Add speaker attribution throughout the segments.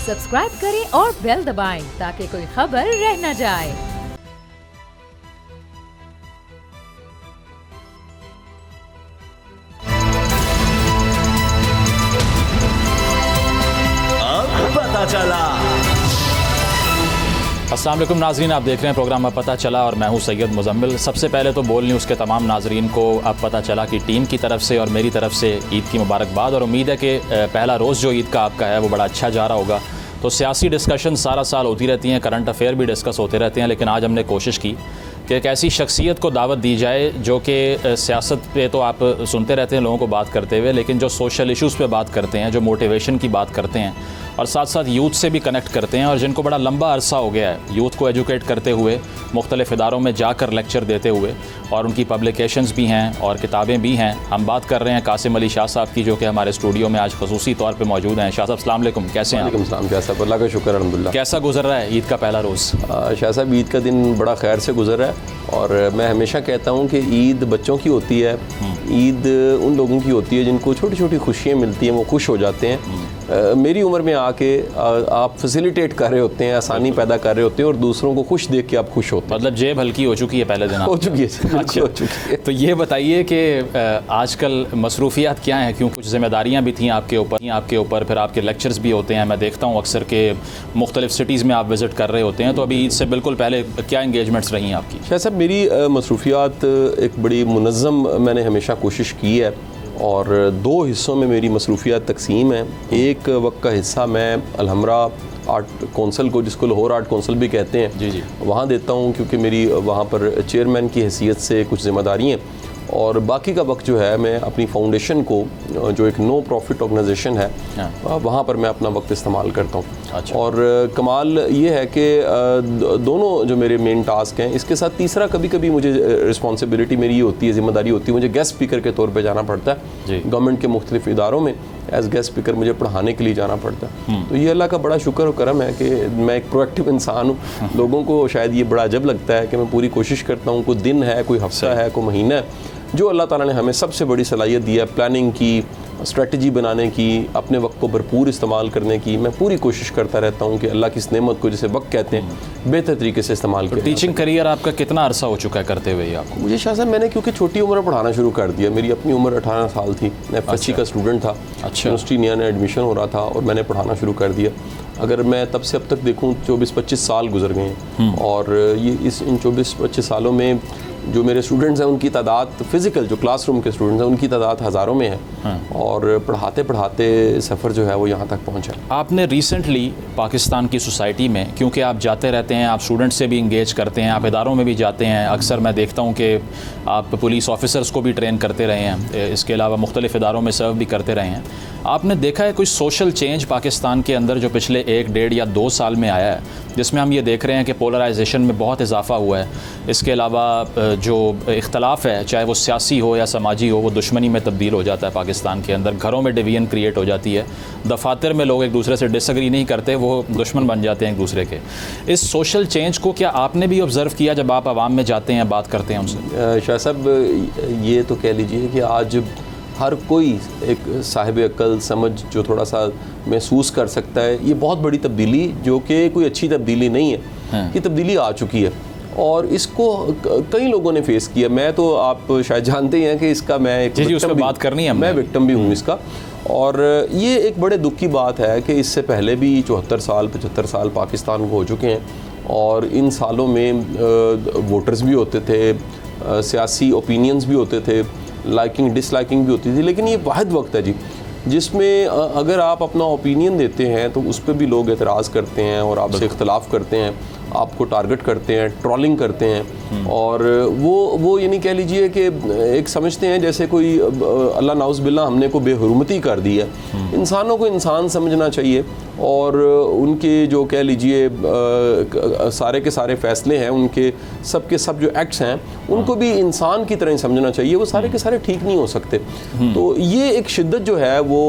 Speaker 1: Subscribe करें और bell दबाएं ताकि कोई खबर रह न जाए।
Speaker 2: अब पता चला।
Speaker 3: अस्सलाम वालेकुम नाजरीन, आप देख रहे हैं प्रोग्राम अब पता चला और मैं हूं सैयद मुजम्मिल। सबसे पहले तो बोल न्यूज़ के तमाम नाजरीन को अब पता चला कि टीम की तरफ से और मेरी तरफ से ईद की मुबारकबाद, और उम्मीद है कि पहला रोज़ जो ईद का आपका है वो बड़ा अच्छा जा रहा होगा। तो सियासी डिस्कशन सारा साल होती रहती हैं, करंट अफेयर भी डिस्कस होते रहते हैं, लेकिन आज हमने कोशिश की कि एक ऐसी शख्सियत को दावत दी जाए जो कि सियासत पे तो आप सुनते रहते हैं लोगों को बात करते हुए, लेकिन जो सोशल इश्यूज़ पे बात करते हैं, जो मोटिवेशन की बात करते हैं और साथ साथ यूथ से भी कनेक्ट करते हैं, और जिनको बड़ा लंबा अरसा हो गया है यूथ को एजुकेट करते हुए, मुख्तलिफ़ इदारों में जाकर लेक्चर देते हुए, और उनकी पब्लिकेशंस भी हैं और किताबें भी हैं। हम बात कर रहे हैं कासिम अली शाह साहब की, जो कि हमारे स्टूडियो में आज खसूसी तौर पे मौजूद हैं। शाह साहब अस्सलाम वालेकुम, कैसे हैं?
Speaker 4: वालेकुम सलाम। क्या साहब, अल्लाह का शुक्र अल्हम्दुलिल्लाह।
Speaker 3: कैसा गुजर रहा है ईद का पहला रोज़?
Speaker 4: शाह साहब, ईद का दिन बड़ा खैर से गुजर रहा है, और मैं हमेशा कहता हूँ कि ईद बच्चों की होती है, ईद उन लोगों की होती है जिनको छोटी छोटी खुशियाँ मिलती हैं, वो खुश हो जाते हैं। मेरी उम्र में आके आप फैसिलिटेट कर रहे होते हैं, आसानी पैदा कर रहे होते हैं, और दूसरों को खुश देख के आप खुश होते हैं।
Speaker 3: मतलब जेब हल्की हो चुकी है पहले दिन?
Speaker 4: हो चुकी है।
Speaker 3: अच्छा,
Speaker 4: हो चुकी है।
Speaker 3: तो ये बताइए कि आजकल मसरूफियात क्या हैं, क्यों कुछ ज़िम्मेदारियाँ भी थी आपके ऊपर, फिर आपके लेक्चर्स भी होते हैं। मैं देखता हूँ अक्सर के मुख्तलिफ़ सिटीज़ में आप विज़िट कर रहे होते हैं, तो अभी ईद से बिल्कुल पहले क्या इंगेजमेंट्स रही हैं आपकी?
Speaker 4: शाह साहब, मेरी मसरूफियात एक बड़ी मुनज़्ज़म मैंने हमेशा कोशिश की है, और दो हिस्सों में मेरी मसरूफियात तकसीम है। एक वक्त का हिस्सा मैं अलहमरा आर्ट कौंसल को, जिसको लाहौर आर्ट कौंसल भी कहते हैं,
Speaker 3: जी,
Speaker 4: वहाँ देता हूँ, क्योंकि मेरी वहाँ पर चेयरमैन की हैसियत से कुछ ज़िम्मेदारी हैं। और बाकी का वक्त जो है मैं अपनी फाउंडेशन को, जो एक नो प्रॉफिट ऑर्गेनाइजेशन है, वहाँ पर मैं अपना वक्त इस्तेमाल करता हूँ।
Speaker 3: अच्छा।
Speaker 4: और कमाल ये है कि दोनों जो मेरे मेन टास्क हैं, इसके साथ तीसरा कभी कभी मुझे रिस्पॉन्सिबिलिटी मेरी ये होती है, ज़िम्मेदारी होती है, मुझे गेस्ट स्पीकर के तौर पर जाना पड़ता है गवर्नमेंट के मुख्तलिफ़ इदारों में। एज गेस्ट स्पीकर मुझे पढ़ाने के लिए जाना पड़ता है। तो ये अल्लाह का बड़ा शुक्र और करम है कि मैं एक प्रोएक्टिव इंसान हूँ। लोगों को शायद ये बड़ा अजब लगता है कि मैं पूरी कोशिश करता हूँ, कोई दिन है, कोई हफ्ता है, कोई महीना है, जो अल्लाह ताला ने हमें सबसे बड़ी सलाहियत दी है प्लानिंग की, स्ट्रेटजी बनाने की, अपने वक्त को भरपूर इस्तेमाल करने की। मैं पूरी कोशिश करता रहता हूँ कि अल्लाह की इस नेमत को, जिसे वक्त कहते हैं, बेहतर तरीके से इस्तेमाल करें।
Speaker 3: टीचिंग करियर आपका कितना अरसा हो चुका है करते हुए आपको?
Speaker 4: मुझे शाह साहब, मैंने क्योंकि छोटी उम्र में पढ़ाना शुरू कर दिया, मेरी अपनी उम्र 18 साल थी, मैं FSC का स्टूडेंट था।
Speaker 3: अच्छा।
Speaker 4: यूनिवर्सिटी नया नया एडमिशन हो रहा था और मैंने पढ़ाना शुरू कर दिया। अगर मैं तब से अब तक देखूँ 24-25 साल गुजर गए हैं, और ये इन 24-25 सालों में जो मेरे स्टूडेंट्स हैं उनकी तादाद, फ़िज़िकल जो क्लासरूम के स्टूडेंट्स हैं उनकी तादाद हज़ारों में है, और पढ़ाते पढ़ाते सफ़र जो है वो यहाँ तक पहुँचा।
Speaker 3: आपने रिसेंटली पाकिस्तान की सोसाइटी में, क्योंकि आप जाते रहते हैं, आप स्टूडेंट से भी इंगेज करते हैं, आप इदारों में भी जाते हैं, अक्सर मैं देखता हूँ कि आप पुलिस ऑफिसर्स को भी ट्रेन करते रहे हैं, इसके अलावा मुख्तलिफ़ इदारों में सर्व भी करते रहे हैं। आपने देखा है कोई सोशल चेंज पाकिस्तान के अंदर जो पिछले 1, 1.5 या 2 साल में आया है, जिसमें हम ये देख रहे हैं कि पोलराइजेशन में बहुत इजाफा हुआ है? इसके अलावा जो इख्तलाफ है, चाहे वो सियासी हो या समाजी हो, वो दुश्मनी में तब्दील हो जाता है पाकिस्तान के अंदर। घरों में डिवीजन क्रिएट हो जाती है, दफातर में लोग एक दूसरे से डिसएग्री नहीं करते, वो दुश्मन बन जाते हैं एक दूसरे के। इस सोशल चेंज को क्या आपने भी ऑब्ज़र्व किया जब आप आवाम में जाते हैं, बात करते हैं उनसे?
Speaker 4: शाह साहब, ये तो कह लीजिए कि आज हर कोई एक साहिब अक्ल समझ जो थोड़ा सा महसूस कर सकता है, ये बहुत बड़ी तब्दीली, जो कि कोई अच्छी तब्दीली नहीं है, ये तब्दीली आ चुकी है, और इसको कई लोगों ने फेस किया। मैं तो, आप शायद जानते ही हैं कि इसका मैं एक
Speaker 3: विक्टिम भी, बात करनी है, मैं
Speaker 4: विक्टिम भी हूँ इसका। और ये एक बड़े दुख की बात है कि इससे पहले भी 74 साल 75 साल पाकिस्तान को हो चुके हैं, और इन सालों में वोटर्स भी होते थे, सियासी ओपिनियंस भी होते थे, लाइकिंग डिसलाइकिंग भी होती थी, लेकिन ये वाहिद वक्त है जी जिसमें अगर आप अपना ओपिनियन देते हैं तो उस पर भी लोग एतराज़ करते हैं और आपसे इख्तलाफ करते हैं, आपको टारगेट करते हैं, ट्रोलिंग करते हैं, और वो ये नहीं कह लीजिए कि एक समझते हैं जैसे कोई अल्लाह नाउज़ बिल्ला हमने को बेहुरमती कर दी है। इंसानों को इंसान समझना चाहिए, और उनके जो कह लीजिए सारे के सारे फ़ैसले हैं, उनके सब के सब जो एक्ट्स हैं, उनको भी इंसान की तरह समझना चाहिए। वो सारे के सारे ठीक नहीं हो सकते। तो ये एक शिद्दत जो है वो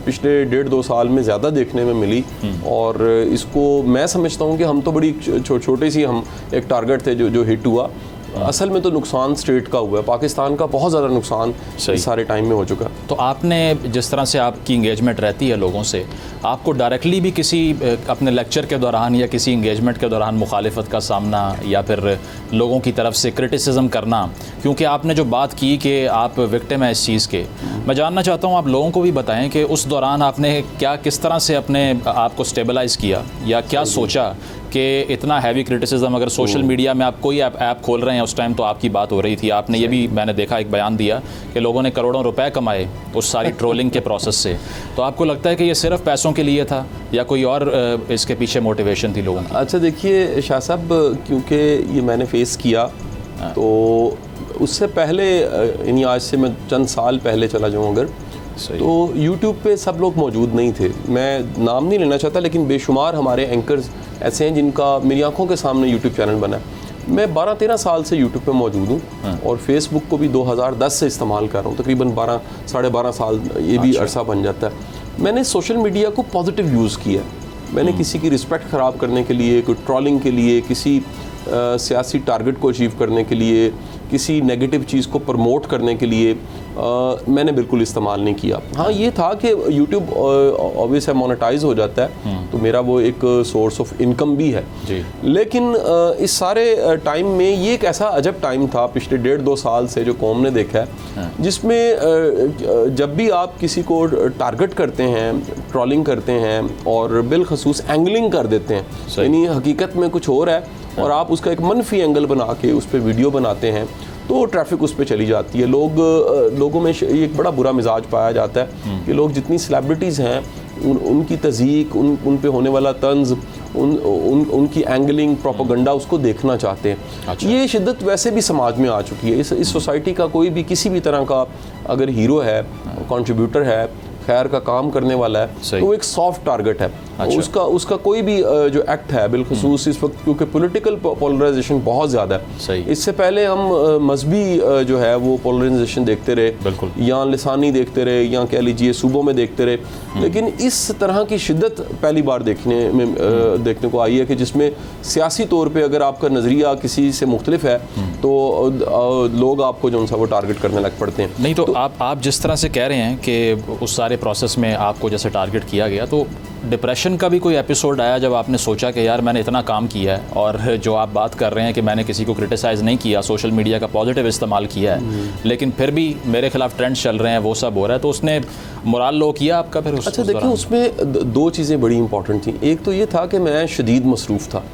Speaker 4: पिछले 1.5-2 साल में ज़्यादा देखने में मिली, और इसको मैं समझता हूँ कि हम तो बड़ी छोटी सी हम एक टारगेट थे जो हिट हुआ, असल में तो नुकसान स्टेट का हुआ है, पाकिस्तान का बहुत ज़्यादा नुकसान इस सारे टाइम में हो चुका है।
Speaker 3: तो आपने जिस तरह से आपकी इंगेजमेंट रहती है लोगों से, आपको डायरेक्टली भी किसी अपने लेक्चर के दौरान या किसी इंगेजमेंट के दौरान मुखालिफत का सामना या फिर लोगों की तरफ से क्रिटिसिज्म करना, क्योंकि आपने जो बात की कि आप विक्टिम हैं इस चीज़ के, मैं जानना चाहता हूँ आप लोगों को भी बताएं कि उस दौरान आपने किस तरह से अपने आप को स्टेबलाइज़ किया या क्या सोचा कि इतना हैवी क्रिटिसिज्म, अगर सोशल मीडिया में आप कोई ऐप खोल रहे हैं, उस टाइम तो आपकी बात हो रही थी, आपने ये भी मैंने देखा एक बयान दिया कि लोगों ने करोड़ों रुपए कमाए उस सारी ट्रोलिंग के प्रोसेस से, तो आपको लगता है कि ये सिर्फ पैसों के लिए था या कोई और इसके पीछे मोटिवेशन थी लोगों की?
Speaker 4: अच्छा देखिए शाह साहब, क्योंकि ये मैंने फेस किया, तो उससे पहले यानी आज से मैं चंद साल पहले चला जाऊँ अगर, तो YouTube पे सब लोग मौजूद नहीं थे। मैं नाम नहीं लेना चाहता, लेकिन बेशुमार हमारे एंकर्स ऐसे हैं जिनका मेरी आंखों के सामने YouTube चैनल बना है। मैं 12-13 साल से YouTube पे मौजूद हूँ और Facebook को भी 2010 से इस्तेमाल कर रहा हूँ, तकरीबन 12-12.5 साल, ये भी अरसा बन जाता है। मैंने सोशल मीडिया को पॉजिटिव यूज़ किया। मैंने किसी की रिस्पेक्ट ख़राब करने के लिए, कोई ट्रोलिंग के लिए, किसी सियासी टारगेट को अचीव करने के लिए, किसी नेगेटिव चीज़ को प्रमोट करने के लिए मैंने बिल्कुल इस्तेमाल नहीं किया। हाँ ये था कि YouTube ऑब्वियस है मोनेटाइज हो जाता है, तो मेरा वो एक सोर्स ऑफ इनकम भी है जी। लेकिन इस सारे टाइम में ये एक ऐसा अजब टाइम था पिछले 1.5-2 साल से जो कौम ने देखा है, जिसमें जब भी आप किसी को टारगेट करते हैं, ट्रोलिंग करते हैं और बिलखसूस एंगलिंग कर देते हैं, यानी हकीकत में कुछ और है और आप उसका एक मनफी एंगल बना के उस पर वीडियो बनाते हैं, तो ट्रैफिक उस पर चली जाती है। लोगों में एक बड़ा बुरा मिजाज पाया जाता है कि लोग जितनी सेलिब्रिटीज़ हैं उनकी तज़ीक, उन पे होने वाला तंज, उनकी एंगलिंग, प्रोपेगेंडा उसको देखना चाहते हैं। अच्छा। ये शिद्दत वैसे भी समाज में आ चुकी है। इस सोसाइटी का कोई भी किसी भी तरह का अगर हीरो है, कंट्रीब्यूटर है, खैर का काम करने वाला है, तो एक सॉफ्ट टारगेट है। अच्छा। उसका कोई भी जो एक्ट है, बिलखसूस इस वक्त क्योंकि पॉलिटिकल पोलराइजेशन बहुत ज़्यादा है। इससे पहले हम मजहबी जो है वो पोलराइजेशन देखते रहे, या लिसानी देखते रहे, या कह लीजिए सूबों में देखते रहे, लेकिन इस तरह की शिद्दत पहली बार देखने को आई है कि जिसमें सियासी तौर पर अगर आपका नज़रिया किसी से मुख्तलिफ है तो लोग आपको जो उनसा वो टारगेट करने लग पड़ते हैं।
Speaker 3: नहीं तो आप जिस तरह से कह रहे हैं कि उस सारे प्रोसेस में आपको जैसे टारगेट किया गया, तो डिप्रेशन का भी कोई एपिसोड आया जब आपने सोचा कि यार मैंने इतना काम किया है, और जो आप बात कर रहे हैं कि मैंने किसी को क्रिटिसाइज़ नहीं किया, सोशल मीडिया का पॉजिटिव इस्तेमाल किया है, लेकिन फिर भी मेरे खिलाफ ट्रेंड्स चल रहे हैं, वो सब हो रहा है, तो उसने मोराल लो किया आपका फिर?
Speaker 4: अच्छा देखिए, उसमें 2 चीज़ें बड़ी इंपॉर्टेंट थी। एक तो ये था कि मैं शदीद मसरूफ़ था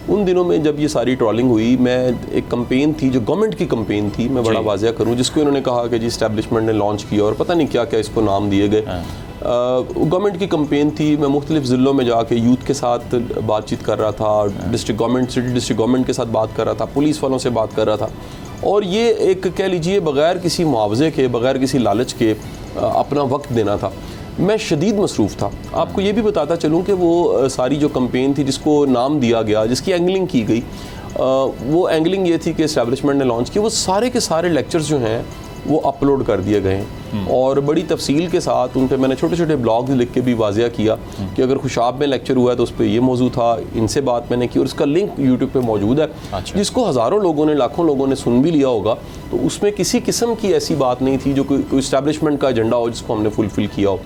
Speaker 4: उन दिनों में जब ये सारी ट्रोलिंग हुई। मैं एक कंपेन थी जो गवर्नमेंट की कंपेन थी, मैं बड़ा वाज़िया करूँ, जिसको इन्होंने कहा कि जी इस्टेब्लिशमेंट ने लॉन्च किया और पता नहीं क्या क्या इसको नाम दिए गए। गवर्नमेंट की कंपेन थी। मैं मुख्तलिफ ज़िलों में जाके यूथ के साथ बातचीत कर रहा था, district government, city district government के साथ बात कर रहा था, पुलिस वालों से बात कर रहा था, और ये एक कह लीजिए बग़ैर किसी मुआवजे के, बग़ैर किसी लालच के अपना वक्त देना था। मैं शदीद मसरूफ़ था। आपको ये भी बताता चलूँ कि वो सारी जो कंपेन थी जिसको नाम दिया गया, जिसकी एंगलिंग की गई, वो एंगलिंग ये थी कि एस्टेब्लिशमेंट ने लॉन्च की, वो सारे के सारे लेक्चर्स जो हैं वो अपलोड कर दिए गए हैं और बड़ी तफसील के साथ उन पे मैंने छोटे छोटे ब्लॉग्स लिख के भी वाजिया किया कि अगर खुशाब में लेक्चर हुआ है तो उस पर ये मौजू था, इनसे बात मैंने की और इसका लिंक यूट्यूब पे मौजूद है। अच्छा। जिसको हज़ारों लोगों ने, लाखों लोगों ने सुन भी लिया होगा। तो उसमें किसी किस्म की ऐसी बात नहीं थी जो कोई इस्टेब्लिशमेंट का एजेंडा हो जिसको हमने फुलफ़िल किया हो।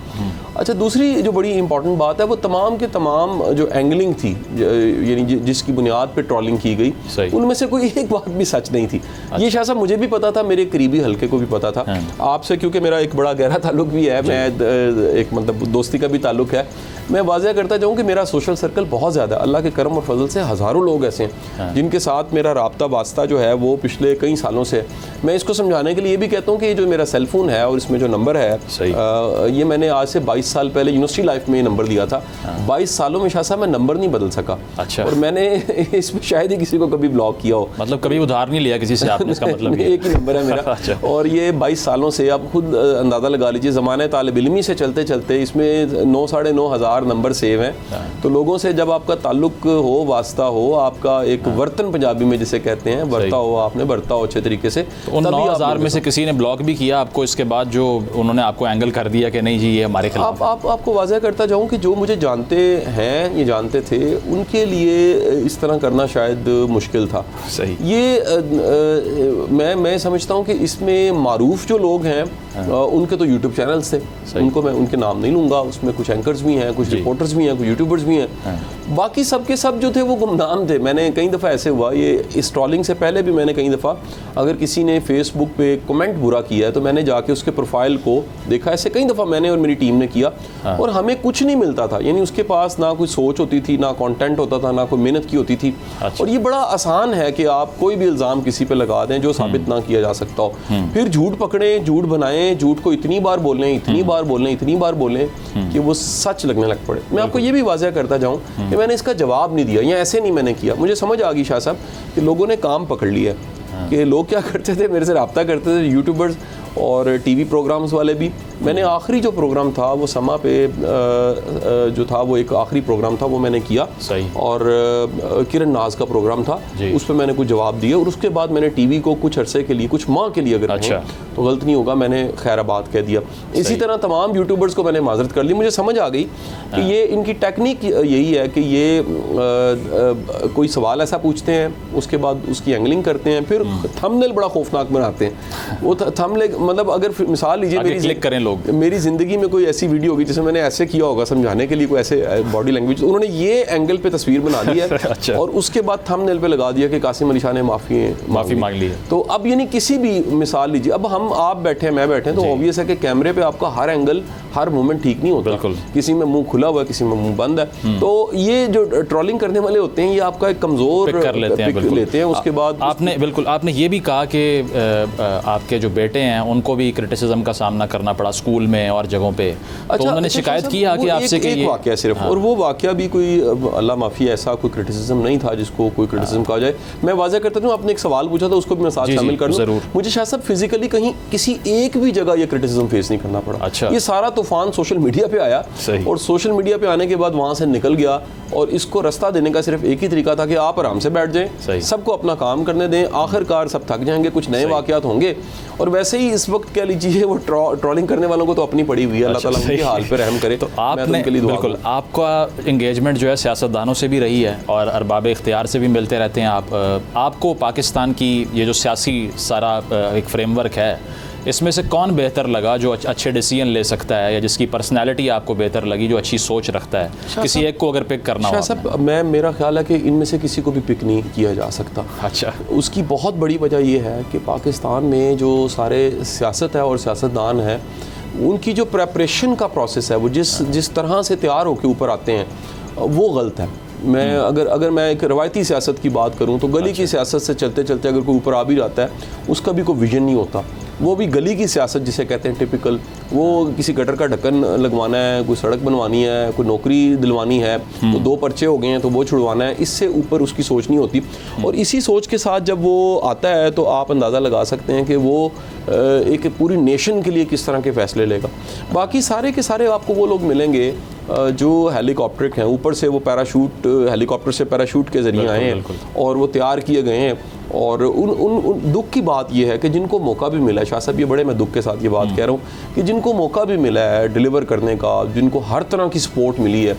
Speaker 4: अच्छा, दूसरी जो बड़ी इंपॉर्टेंट बात है वो तमाम के तमाम जो एंगलिंग थी, यानी जिसकी बुनियाद पर ट्रोलिंग की गई, उनमें से कोई एक बात भी सच नहीं थी। ये शायद मुझे भी पता था, मेरे करीबी हल्के को भी पता था। आपसे क्योंकि मेरा एक बड़ा गहरा ताल्लुक भी है, मैं एक मतलब दोस्ती का भी ताल्लुक है, मैं वाज़िया करता जाऊँ कि मेरा सोशल सर्कल बहुत ज़्यादा, अल्लाह के करम और फजल से हज़ारों लोग ऐसे हैं जिनके साथ मेरा राब्ता वास्ता जो है वो पिछले कई सालों से। मैं इसको समझाने के लिए ये भी कहता हूँ कि ये जो मेरा सेल फ़ोन है और इसमें जो नंबर है, ये मैंने आज से 22 साल पहले यूनिवर्सिटी लाइफ में ये नंबर लिया था। 22 सालों में शाह साहब मैं नंबर नहीं बदल सका। अच्छा। और मैंने इसमें शायद ही किसी को कभी ब्लॉक किया हो,
Speaker 3: मतलब कभी उधार नहीं लिया किसी से आपने, इसका मतलब
Speaker 4: एक ही नंबर है मेरा। और ये 22 सालों से, आप खुद अंदाज़ा लगा लीजिए ज़माने तालिब इल्मी से चलते चलते इसमें 9,500 नंबर सेव हैं। तो लोगों से जब आपका ताल्लुक हो, वास्ता हो, आपका एक वर्तन पंजाबी में जिसे कहते हैं, वर्ता हो, आपने बरता हो अच्छे तरीके से,
Speaker 3: तो उन 9,000 में से किसी ने ब्लॉक भी किया आपको इसके बाद, जो उन्होंने आपको एंगल कर दिया कि नहीं जी ये हमारे खिलाफ?
Speaker 4: आपको वाज़ह करता जाऊँ कि जो मुझे जानते हैं, ये जानते थे, उनके लिए इस तरह करना शायद मुश्किल था।
Speaker 3: सही।
Speaker 4: ये मैं समझता हूँ कि इसमें मारूफ जो लोग हैं उनके तो यूट्यूब चैनल्स थे, उनको मैं उनके नाम नहीं लूँगा, उसमें कुछ एंकर्स भी हैं, कुछ रिपोर्टर्स भी हैं, कुछ यूट्यूबर्स भी हैं, बाकी सब के सब जो थे वो गुमनाम थे। मैंने कई दफ़ा ऐसे हुआ, ये इस ट्रॉलिंग से पहले भी मैंने कई दफ़ा, अगर किसी ने फेसबुक पे कमेंट बुरा किया है तो मैंने जाके उसके प्रोफाइल को देखा, ऐसे कई दफ़ा मैंने और मेरी टीम ने किया, और हमें कुछ नहीं मिलता था। यानी उसके पास ना कोई सोच होती थी, ना कंटेंट होता था, ना कोई मेहनत की होती थी। और ये बड़ा आसान है कि आप कोई भी इल्ज़ाम किसी पे लगा दें जो साबित ना किया जा सकता हो, फिर झूठ पकड़ें, झूठ बनाएं, झूठ को इतनी बार बोलें, इतनी बार बोलें, इतनी बार बोलें कि वो सच लगने लग पड़े। मैं आपको ये भी वाज़ह करता जाऊँ कि मैंने इसका जवाब नहीं दिया, या ऐसे नहीं मैंने किया। मुझे समझ आ गई शाह साहब कि लोगों ने काम पकड़ लिया कि लोग क्या करते थे, मेरे से रब्ता करते थे, यूट्यूबर्स और टीवी प्रोग्राम्स वाले भी। मैंने आखिरी जो प्रोग्राम था वो समा पे जो था वो एक आखिरी प्रोग्राम था, वो मैंने किया।
Speaker 3: सही।
Speaker 4: और किरण नाज का प्रोग्राम था, उस पर मैंने कुछ जवाब दिए, और उसके बाद मैंने टीवी को कुछ अरसे के लिए, कुछ माह के लिए अगर तो गलत नहीं होगा, मैंने खैराबाद कह दिया। इसी तरह तमाम यूट्यूबर्स को मैंने माजरत कर ली। मुझे समझ आ गई कि ये इनकी टेक्निक यही है कि ये कोई सवाल ऐसा पूछते हैं, उसके बाद उसकी एंगलिंग करते हैं, फिर थंबनेल बड़ा खौफनाक बनाते हैं। वो थंबनेल मतलब अगर मिसाल लीजिए मेरी ज़िंदगी में कोई ऐसी वीडियो होगी जिसमें मैंने ऐसे किया होगा समझाने के लिए, कोई ऐसे बॉडी लैंग्वेज, उन्होंने ये एंगल पे तस्वीर बना दी है अच्छा। और उसके बाद थंबनेल पे लगा दिया कि कासिम अली शाह ने माफ़ी मांग ली है। तो अब यानी किसी भी मिसाल लीजिए, अब हम आप बैठे हैं, मैं बैठे हैं, तो ऑब्वियस है कि कैमरे पे आपका हर एंगल, हर मोमेंट ठीक नहीं होता, किसी में मुंह खुला हुआ है, किसी में मुंह बंद है। तो ये जो ट्रोलिंग करने वाले होते हैं, ये आपका एक कमज़ोर पिक लेते हैं। उसके बाद
Speaker 3: आपने ये भी कहा कि आपके जो बेटे हैं उनको भी क्रिटिसिज्म का सामना करना पड़ा स्कूल में और जगहों पे। तो उन्होंने शिकायत की कि आपसे कि ये
Speaker 4: वाक़या सिर्फ, और वो वाक़या भी कोई अल्लाह माफ़ी ऐसा कोई क्रिटिसिज्म नहीं था जिसको कोई क्रिटिसिज्म कहा जाए। मैं वाज़ह करता हूँ, आपने एक सवाल पूछा था, उसको भी मैं साथ शामिल कर लूँ। मुझे शायद सब फिजिकली कहीं किसी एक भी जगह ये क्रिटिसिज्म फेस नहीं करना पड़ा।
Speaker 3: अच्छा।
Speaker 4: ये सारा तूफान सोशल मीडिया पे आया, और सोशल मीडिया पे आने के बाद वहाँ से निकल गया, और इसको रास्ता देने का सिर्फ एक ही तरीका था कि आप आराम से बैठ जाएं, सबको अपना काम करने दें, आखिरकार सब थक जाएंगे, कुछ नए वाक़यात होंगे। और वैसे ही इस वक्त कह लीजिए वो ट्रोलिंग करने वालों को तो अपनी पड़ी हुई है, अल्लाह ताला उनके हाल पे रहम करे।
Speaker 3: तो आपने बिल्कुल, आपका इंगेजमेंट जो है सियासतदानों से भी रही है और अरबाब इख्तियार से भी मिलते रहते हैं आपको पाकिस्तान की ये जो सियासी सारा एक फ्रेमवर्क है, इसमें से कौन बेहतर लगा जो अच्छे डिसीजन ले सकता है, या जिसकी पर्सनैलिटी आपको बेहतर लगी, जो अच्छी सोच रखता है? किसी एक को अगर पिक करना हो?
Speaker 4: सब मेरा ख्याल है कि इनमें से किसी को भी पिक नहीं किया जा सकता।
Speaker 3: अच्छा।
Speaker 4: उसकी बहुत बड़ी वजह यह है कि पाकिस्तान में जो सारे सियासत है और सियासतदान है, उनकी जो प्रेपरेशन का प्रोसेस है, वो जिस तरह से तैयार होकर ऊपर आते हैं, वो गलत है। मैं अगर मैं एक रवायती सियासत की बात करूँ तो गली की सियासत से चलते चलते अगर कोई ऊपर आ भी जाता है, उसका भी कोई विजन नहीं होता। वो भी गली की सियासत जिसे कहते हैं टिपिकल, वो किसी गटर का ढक्कन लगवाना है, कोई सड़क बनवानी है, कोई नौकरी दिलवानी है, तो 2 पर्चे हो गए हैं तो वो छुड़वाना है, इससे ऊपर उसकी सोच नहीं होती। और इसी सोच के साथ जब वो आता है तो आप अंदाज़ा लगा सकते हैं कि वो एक पूरी नेशन के लिए किस तरह के फ़ैसले लेगा। बाकी सारे के सारे आपको वो लोग मिलेंगे जो हेलीकॉप्टर हैं, ऊपर से वो पैराशूट, हेलीकॉप्टर से पैराशूट के ज़रिए आए हैं और वो तैयार किए गए हैं। और उन दुख की बात यह है कि जिनको मौका भी मिला है, शाह साहब ये बड़े मैं दुख के साथ ये बात कह रहा हूँ कि जिनको मौका भी मिला है डिलीवर करने का, जिनको हर तरह की सपोर्ट मिली है,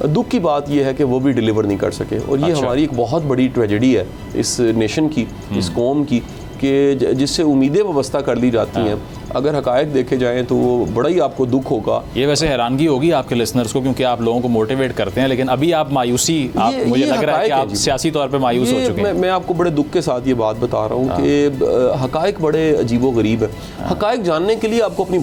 Speaker 4: दुख की बात यह है कि वो भी डिलीवर नहीं कर सके। और ये हमारी एक बहुत बड़ी ट्रेजेडी है इस नेशन की, इस कौम की, कि जिससे उम्मीदें वाबस्ता कर ली जाती हैं। अगर हकायक देखे जाएँ तो वो बड़ा ही आपको दुख होगा।
Speaker 3: ये वैसे हैरानगी होगी आपके लिसनर्स को, क्योंकि आप लोगों को मोटिवेट करते हैं, लेकिन अभी आप मायूसी, मुझे लग रहा है कि आप सियासी तौर पे मायूस हो चुके हैं।
Speaker 4: मैं आपको बड़े दुख के साथ ये बात बता रहा हूँ कि हकायक बड़े अजीबो गरीब है। हकायक जानने के लिए आपको अपनी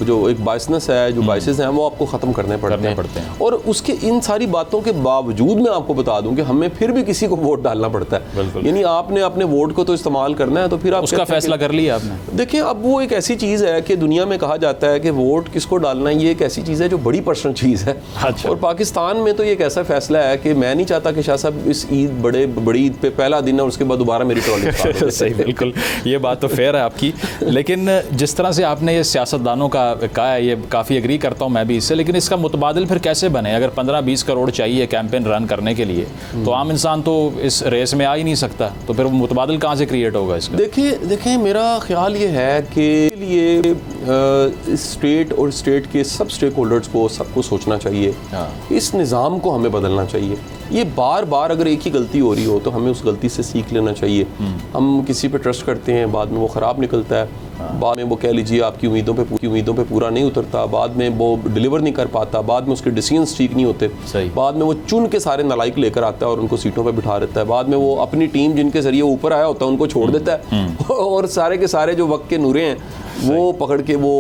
Speaker 4: जो एक बायसनेस है, जो बायसेस हैं, वो आपको ख़त्म करने पड़ते हैं। और उसके इन सारी बातों के बावजूद मैं आपको बता दूँ कि हमें फिर भी किसी को वोट डालना पड़ता है। यानी आपने अपने वोट को तो इस्तेमाल करना है, तो फिर आप
Speaker 3: उसका फैसला कर लिया आपने।
Speaker 4: देखिए, अब वो एक ऐसी चीज़ है कि दुनिया में कहा जाता है कि वोट किसको डालना है, ये एक ऐसी चीज़ है जो बड़ी पर्सनल चीज़ है।
Speaker 3: अच्छा।
Speaker 4: और पाकिस्तान में तो ये एक ऐसा फैसला है कि मैं नहीं चाहता कि शाह साहब इस ईद बड़ी ईद पे पहला दिन है और उसके बाद दोबारा मेरी ट्रॉली
Speaker 3: सही, बिल्कुल, ये बात तो फेयर है आपकी। लेकिन जिस तरह से आपने ये सियासतदानों का कहा है, ये काफ़ी एग्री करता हूँ मैं भी इससे, लेकिन इसका मुतबादिल फिर कैसे बने? अगर 15-20 करोड़ चाहिए कैंपेन रन करने के लिए, तो आम इंसान तो इस रेस में आ ही नहीं सकता, तो फिर मुतबादिल कहाँ से क्रिएट होगा इसका?
Speaker 4: देखिए मेरा ख्याल ये है कि ये स्टेट और स्टेट के सब स्टेक होल्डर्स को सबको सोचना चाहिए।
Speaker 3: हाँ।
Speaker 4: इस निज़ाम को हमें बदलना चाहिए। ये बार बार अगर एक ही गलती हो रही हो तो हमें उस गलती से सीख लेना चाहिए। हम किसी पे ट्रस्ट करते हैं, बाद में वो ख़राब निकलता है, बाद में वो कह लीजिए आपकी उम्मीदों पे पूरा नहीं उतरता, बाद में वो डिलीवर नहीं कर पाता, बाद में उसके डिसीजंस ठीक नहीं होते, बाद में वो चुन के सारे नालायक लेकर आता है और उनको सीटों पे बिठा देता है, बाद में वो अपनी टीम जिनके जरिए ऊपर आया होता है उनको छोड़ देता है और सारे के सारे जो वक्त के नूरे हैं वो पकड़ के वो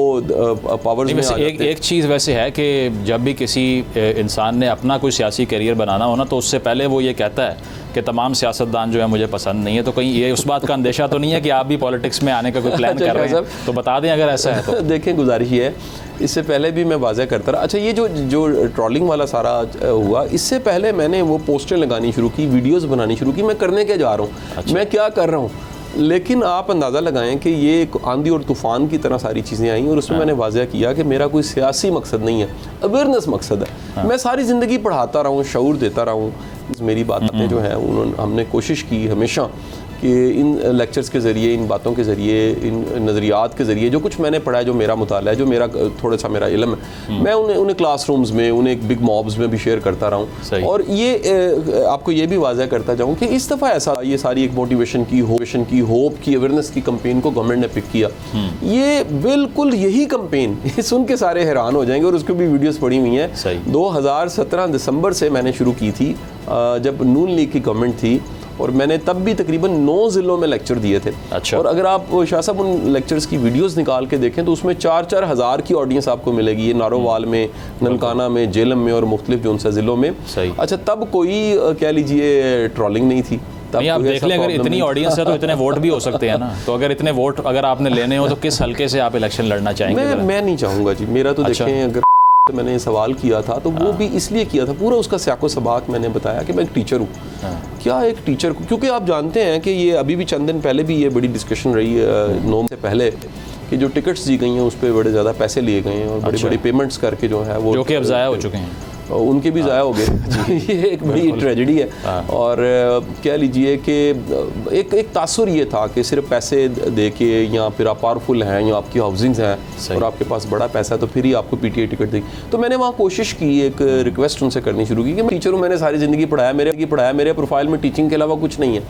Speaker 4: पावर्स में आ जाते हैं।
Speaker 3: एक चीज़ वैसे है कि जब भी किसी इंसान ने अपना कोई सियासी करियर बनाना हो ना, तो उससे पहले वो ये कहता है कि तमाम सियासतदान जो है मुझे पसंद नहीं है। तो कहीं ये उस बात का अंदेशा तो नहीं है कि आप भी पॉलिटिक्स में आने का कोई प्लान कर रहे हैं? तो बता दें अगर ऐसा है तो।
Speaker 4: देखें, गुजारिश ये है, इससे पहले भी मैं वाज़ह करता रहा। अच्छा, ये जो ट्रॉलिंग वाला सारा हुआ, इससे पहले मैंने वो पोस्टर लगानी शुरू की, वीडियोस बनानी शुरू की, मैं करने क्या जा रहा हूँ। अच्छा। मैं क्या कर रहा हूँ, लेकिन आप अंदाज़ा लगाएं कि ये एक आंधी और तूफ़ान की तरह सारी चीज़ें आई और उसमें मैंने वाज़ह किया कि मेरा कोई सियासी मकसद नहीं है, अवेयरनेस मकसद है। मैं सारी ज़िंदगी पढ़ाता रहा हूँ, शऊर देता रहा हूँ। मेरी बातें जो हैं हमने कोशिश की हमेशा कि इन लेक्चर्स के ज़रिए, इन बातों के ज़रिए, इन नज़रियात के ज़रिए जो कुछ मैंने पढ़ा है, जो मेरा मुताला है, जो मेरा थोड़ा सा मेरा इल्म है, मैं उन्हें क्लासरूम्स में, उन्हें बिग मॉब्स में भी शेयर करता रहा हूँ। और ये आपको ये भी वाज़ह करता जाऊँ कि इस दफ़ा ऐसा ये सारी एक मोटिवेशन की, होप की, अवेयरनेस की कंपेन को गवर्नमेंट ने पिक किया। ये बिल्कुल यही कंपेन सुन के सारे हैरान हो जाएंगे और उसकी भी वीडियोज़ पड़ी हुई हैं। 2017 दिसंबर से मैंने शुरू की थी, जब नून लीग की गवर्नमेंट थी, और मैंने तब भी तकरीबन 9 ज़िलों में लेक्चर दिए थे।
Speaker 3: अच्छा।
Speaker 4: और अगर आप शाह साहब उन लेक्चर्स की वीडियोस निकाल के देखें तो उसमें 4-4 हज़ार की ऑडियंस आपको मिलेगी। ये नारोवाल में, ननकाना में, जेलम में और मुख्तलिफ जो उनसे ज़िलों में। अच्छा, तब कोई कह लीजिए ट्रॉलिंग नहीं थी।
Speaker 3: नहीं, आप देख लें, अगर इतनी ऑडियंस है तो इतने वोट भी हो सकते हैं ना। तो अगर इतने वोट अगर आपने लेने हो तो किस हल्के से आप इलेक्शन लड़ना चाहेंगे?
Speaker 4: मैं नहीं चाहूँगा जी, मेरा तो देखें, अगर मैंने सवाल किया था तो वो भी इसलिए किया था, पूरा उसका स्याको सबाक मैंने बताया कि मैं एक टीचर हूँ। क्या एक टीचर को, क्योंकि आप जानते हैं कि ये अभी भी चंद दिन पहले भी ये बड़ी डिस्कशन रही 9 से पहले कि जो टिकट्स दी गई हैं उस पर बड़े ज़्यादा पैसे लिए गए हैं और बड़ी बड़ी पेमेंट्स करके जो है वो,
Speaker 3: जो कि अब ज़ाया हो चुके हैं,
Speaker 4: उनके भी ज़ाया हो गए। ये एक बड़ी ट्रेजेडी है। और कह लीजिए कि एक तासुर ये था कि सिर्फ पैसे दे के, या फिर आप पावरफुल हैं, या आपकी हाउसिंग्स हैं और आपके पास बड़ा पैसा है तो फिर ही आपको पीटीआई टिकट दी। तो मैंने वहाँ कोशिश की, एक रिक्वेस्ट उनसे करनी शुरू की कि मैं टीचर हूँ, मैंने सारी ज़िंदगी पढ़ाया, मेरे प्रोफाइल में टीचिंग के अलावा कुछ नहीं है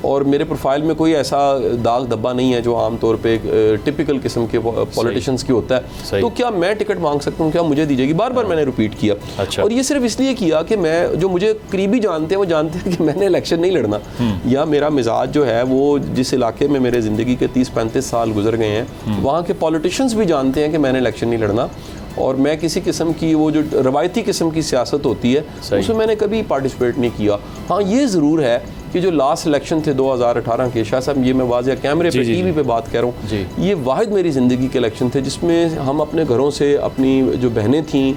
Speaker 4: और मेरे प्रोफाइल में कोई ऐसा दाग धब्बा नहीं है जो आमतौर पर टिपिकल किस्म के पॉलिटिशियंस की होता है। तो क्या मैं टिकट मांग सकता हूँ, क्या मुझे दी जाएगी? बार बार मैंने रिपीट किया। और ये सिर्फ इसलिए किया कि मैं, जो मुझे करीबी जानते हैं वो जानते हैं कि मैंने इलेक्शन नहीं लड़ना, या मेरा मिजाज जो है वो, जिस इलाके में मेरे ज़िंदगी के 30-35 साल गुजर गए हैं वहाँ के पॉलिटिशियंस भी जानते हैं कि मैंने इलेक्शन नहीं लड़ना। और मैं किसी किस्म की वो जो रवायती किस्म की सियासत होती है उसमें मैंने कभी पार्टिसिपेट नहीं किया। हाँ, ये ज़रूर है कि जो लास्ट इलेक्शन थे 2018 के, शाह साहब ये मैं वाज़िया कैमरे पे, टीवी पे बात कर रहा हूँ, ये वाहिद मेरी ज़िंदगी के इलेक्शन थे जिसमें हम अपने घरों से अपनी जो बहनें थीं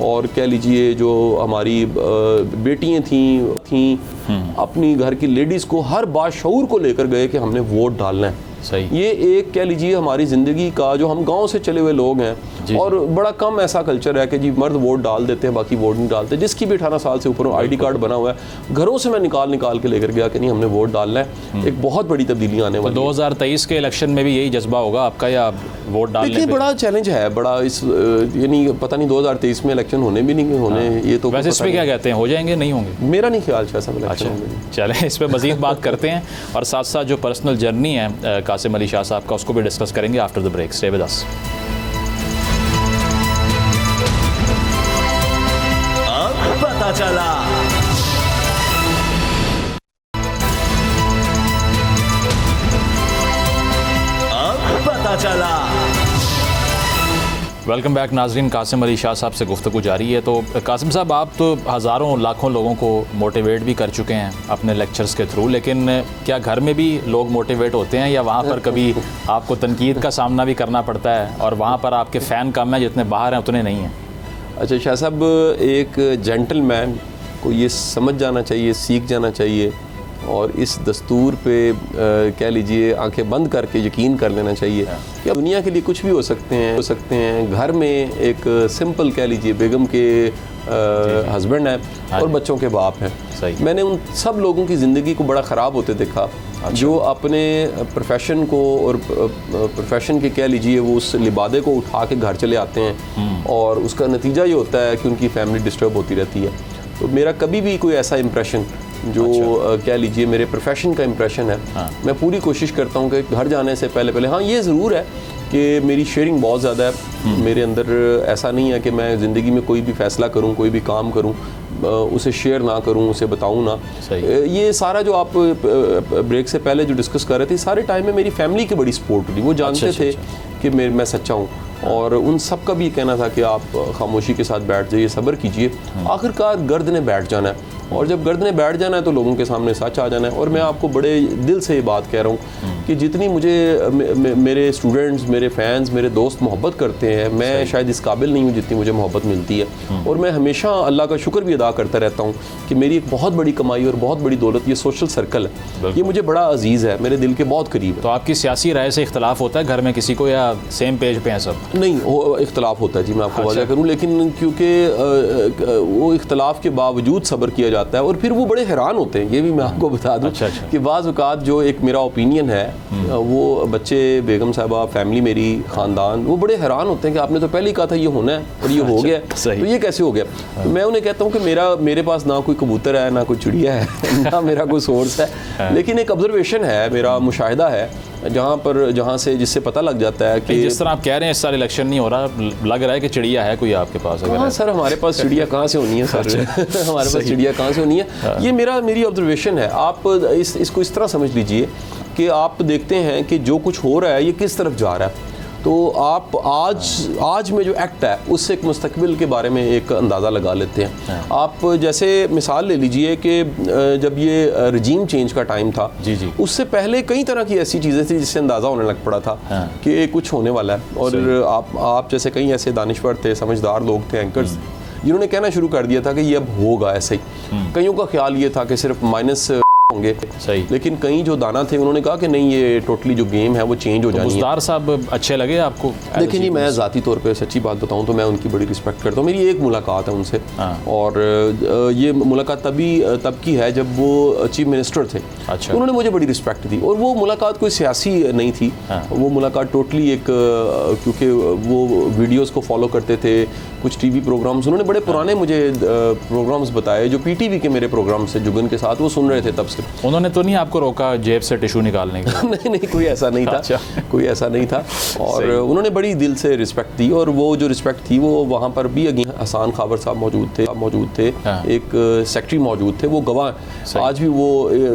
Speaker 4: और कह लीजिए जो हमारी बेटियाँ थीं अपनी घर की लेडीज़ को हर बाशऊर को लेकर गए कि हमने वोट डालना है। ये एक कह लीजिए हमारी ज़िंदगी का, जो हम गांव से चले हुए लोग हैं और बड़ा कम ऐसा कल्चर है कि जी मर्द वोट डाल देते हैं बाकी वोट नहीं डालते। जिसकी भी 18 साल से ऊपर आईडी कार्ड बना हुआ है, घरों से मैं निकाल के लेकर गया कि नहीं हमने वोट डालना है। एक बहुत बड़ी तब्दीली आने वाली है।
Speaker 3: 2023 के इलेक्शन में भी यही जज्बा होगा आपका, या वोट डालने?
Speaker 4: देखिए, बड़ा चैलेंज है, बड़ा इस यानी पता नहीं 2023 में इलेक्शन होने भी नहीं होने, ये तो
Speaker 3: वैसे इस पर क्या कहते हैं, हो जाएंगे नहीं होंगे?
Speaker 4: मेरा नहीं ख्याल ऐसा इलेक्शन होंगे।
Speaker 3: चलें, इस पर मज़ीद बात करते हैं और साथ साथ जो पर्सनल जर्नी है कासिम अली शाह साहब का, उसको भी डिस्कस करेंगे after the break. Stay with us.
Speaker 2: अब पता चला। अब पता चला।
Speaker 3: वेलकम बैक नाजरीन। कासिम अली शाह साहब से गुफ्तगू जारी है। तो कासिम साहब, आप तो हज़ारों लाखों लोगों को मोटिवेट भी कर चुके हैं अपने लेक्चर्स के थ्रू, लेकिन क्या घर में भी लोग मोटिवेट होते हैं या वहाँ पर कभी आपको तनकीद का सामना भी करना पड़ता है और वहाँ पर आपके फ़ैन कम हैं, जितने बाहर हैं उतने नहीं हैं?
Speaker 4: अच्छा शाह साहब, एक जेंटलमैन को ये समझ जाना चाहिए, सीख जाना चाहिए और इस दस्तूर पे कह लीजिए आंखें बंद करके यकीन कर लेना चाहिए कि दुनिया के लिए कुछ भी हो सकते हैं। घर में एक सिंपल कह लीजिए बेगम के हस्बैंड हैं और बच्चों के बाप हैं। मैंने उन सब लोगों की ज़िंदगी को बड़ा ख़राब होते देखा। अच्छा। जो अपने प्रोफेशन को और प्रोफेशन के कह लीजिए वो उस लिबादे को उठा के घर चले आते हैं और उसका नतीजा ये होता है कि उनकी फैमिली डिस्टर्ब होती रहती है। तो मेरा कभी भी कोई ऐसा इम्प्रेशन जो कह लीजिए मेरे प्रोफेशन का इम्प्रेशन है, मैं पूरी कोशिश करता हूँ कि घर जाने से पहले हाँ ये ज़रूर है कि मेरी शेयरिंग बहुत ज़्यादा है। मेरे अंदर ऐसा नहीं है कि मैं ज़िंदगी में कोई भी फ़ैसला करूँ, कोई भी काम करूँ, उसे शेयर ना करूँ, उसे बताऊँ ना। ये सारा जो आप ब्रेक से पहले जो डिस्कस कर रहे थे, सारे टाइम में मेरी फैमिली की बड़ी सपोर्ट थी। वो जानते थे कि मैं सच्चा हूँ और उन सब का भी कहना था कि आप खामोशी के साथ बैठ जाइए, सब्र कीजिए, आखिरकार गर्द ने बैठ जाना है और जब गर्द ने बैठ जाना है तो लोगों के सामने सच आ जाना है। और मैं आपको बड़े दिल से ये बात कह रहा हूँ कि जितनी मुझे मेरे स्टूडेंट्स, मेरे फैंस, मेरे दोस्त मोहब्बत करते हैं, मैं शायद इस काबिल नहीं हूँ जितनी मुझे मोहब्बत मिलती है। और मैं हमेशा अल्लाह का शुक्र भी अदा करता रहता हूँ कि मेरी एक बहुत बड़ी कमाई और बहुत बड़ी दौलत ये सोशल सर्कल है, ये मुझे बड़ा अजीज़ है, मेरे दिल के बहुत करीब है।
Speaker 3: तो आपकी सियासी राय से इख्तलाफ होता है घर में किसी को या सेम पेज पे हैं सब?
Speaker 4: नहीं, इख्तलाफ होता है जी, मैं आपको वादा करूँ, लेकिन क्योंकि वो इख्तलाफ के बावजूद सब्र किया जाता है और फिर वो बड़े हैरान होते हैं। ये भी मैं आपको बता दूं कि बाज़ औक़ात जो एक मेरा ओपिनियन है, वो बच्चे, बेगम साहबा, फैमिली मेरी, ख़ानदान, वो बड़े हैरान होते हैं कि आपने तो पहले ही कहा था ये होना है और ये हो गया, तो ये कैसे हो गया? तो मैं उन्हें कहता हूँ कि मेरे पास ना कोई कबूतर है, ना कोई चिड़िया है, ना मेरा कोई सोर्स है, लेकिन एक ऑब्जर्वेशन है, मेरा मुशाहिदा है जहाँ से जिससे पता लग जाता है कि
Speaker 3: जिस तरह आप कह रहे हैं इस साल इलेक्शन नहीं हो रहा, लग रहा है कि चिड़िया है कोई आपके पास?
Speaker 4: हाँ सर, हमारे पास चिड़िया कहाँ से होनी है सर? हमारे पास चिड़िया कहाँ से होनी है? ये मेरी ऑब्जर्वेशन है। आप इसको इस तरह समझ लीजिए कि आप देखते हैं कि जो कुछ हो रहा है ये किस तरफ जा रहा है, तो आप आज में जो एक्ट है उससे एक मुस्तकबिल के बारे में एक अंदाज़ा लगा लेते हैं। आप जैसे मिसाल ले लीजिए कि जब ये रजीम चेंज का टाइम था, जी, उससे पहले कई तरह की ऐसी चीज़ें थी जिससे अंदाज़ा होने लग पड़ा था कि कुछ होने वाला है। और आप जैसे कई ऐसे दानिश्वर थे, समझदार लोग थे, एंकर्स, जिन्होंने कहना शुरू कर दिया था कि ये अब होगा ऐसे ही। कईयों का ख्याल ये था कि सिर्फ माइनस होंगे, सही, लेकिन कई जो दाना थे उन्होंने कहा कि नहीं, ये टोटली जो गेम है वो चेंज हो जानी है।
Speaker 3: बुज़दार साहब अच्छे लगे आपको?
Speaker 4: देखिए जी, मैं ज़ाती तौर पे सच्ची बात बताऊं तो मैं उनकी बड़ी रिस्पेक्ट करता हूं। मेरी एक मुलाकात है उनसे और ये मुलाकात तब की है जब वो चीफ मिनिस्टर थे। अच्छा। उन्होंने मुझे बड़ी रिस्पेक्ट दी और वो मुलाकात कोई सियासी नहीं थी। वो मुलाकात टोटली एक, क्योंकि वो वीडियोज़ को फॉलो करते थे, कुछ टीवी प्रोग्राम्स, उन्होंने बड़े पुराने मुझे प्रोग्राम्स बताए जो पीटीवी के मेरे प्रोग्राम से जुगन के साथ वो सुन रहे थे तब से।
Speaker 3: उन्होंने तो नहीं आपको रोका जेब से टिशू निकालने के?
Speaker 4: नहीं, कोई ऐसा नहीं था। अच्छा। कोई ऐसा नहीं था और उन्होंने बड़ी दिल से रिस्पेक्ट दी और वो जो रिस्पेक्ट थी वो वहाँ पर भी हसान खाबर साहब मौजूद थे, एक सेक्रेटरी मौजूद थे, वो गवाह आज भी वो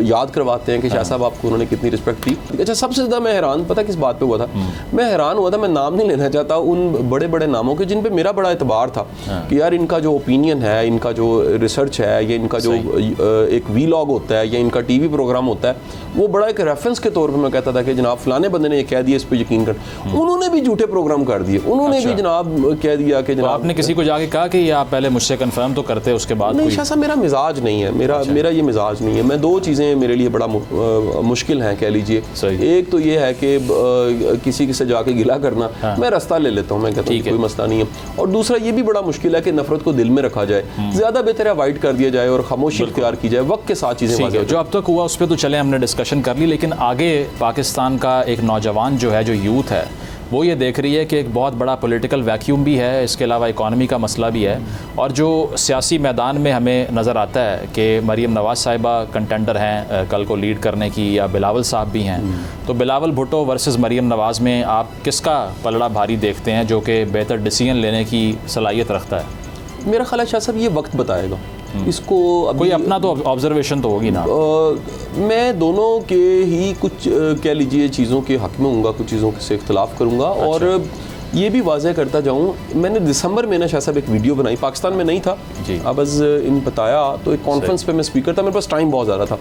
Speaker 4: याद करवाते हैं कि शाह साहब आपको उन्होंने कितनी रिस्पेक्ट दी। अच्छा, सबसे ज़्यादा मैं हैरान पता किस बात पे हुआ था? मैं हैरान हुआ था, मैं नाम नहीं लेना चाहता, उन बड़े बड़े नामों के जिन पे मेरा बड़ा एतबार था कि यार इनका जो ओपिनियन है, इनका जो रिसर्च है, या इनका जो एक वीलॉग होता है या इनका टीवी प्रोग्राम होता है, वो बड़ा एक रेफरेंस के तौर पे मैं कहता था कि जनाब फलाने बंदे ने ये कह दिया, इस पे यकीन कर। उन्होंने भी झूठे प्रोग्राम कर दिए, उन्होंने भी जनाब कह दिया कि जनाब।
Speaker 3: आपने किसी को जाके कहा कि ये आप पहले मुझसे कंफर्म तो करते उसके बाद?
Speaker 4: नहीं शाह साहब, मेरा मिजाज नहीं है, मेरा ये मिजाज नहीं है। मैं दो चीज़ें मेरे लिए बड़ा मुश्किल हैं कह लीजिए। एक तो ये है कि किसी से जाके गिला करना, मैं रास्ता ले लेता हूँ, मैं कहता हूँ कोई मसला नहीं है। और दूसरा ये भी बड़ा मुश्किल है कि नफरत को दिल में रखा जाए, ज़्यादा बेहतर है अवॉइड कर दिया जाए और खामोशी इख्तियार की जाए, वक्त के साथ चीज़ें।
Speaker 3: जो अब तक हुआ उस पर तो चले हमने डिस्कशन कर ली, लेकिन आगे पाकिस्तान का एक नौजवान जो है, जो यूथ है, वो ये देख रही है कि एक बहुत बड़ा पॉलिटिकल वैक्यूम भी है, इसके अलावा इकॉनमी का मसला भी है, और जो सियासी मैदान में हमें नज़र आता है कि मरीम नवाज़ साहिबा कंटेंडर हैं कल को लीड करने की, या बिलावल साहब भी हैं, तो बिलावल भुट्टो वर्सेस मरीम नवाज़ में आप किसका पलड़ा भारी देखते हैं जो कि बेहतर डिसीजन लेने की सलाहियत रखता है?
Speaker 4: मेरा ख्याल है शाह साहब ये वक्त बताएगा इसको।
Speaker 3: कोई अपना तो ऑब्जर्वेशन तो होगी ना?
Speaker 4: मैं दोनों के ही कुछ कह लीजिए चीज़ों के हक़ में हूँगा, कुछ चीज़ों से इख्तलाफ करूँगा। अच्छा। और ये भी वाज़ह करता जाऊँ, मैंने दिसंबर में ना शाह साहब एक वीडियो बनाई, पाकिस्तान में नहीं था
Speaker 3: जी।
Speaker 4: अब बस इन बताया, तो एक कॉन्फ्रेंस पे मैं स्पीकर था, मेरे पास टाइम बहुत ज़्यादा था।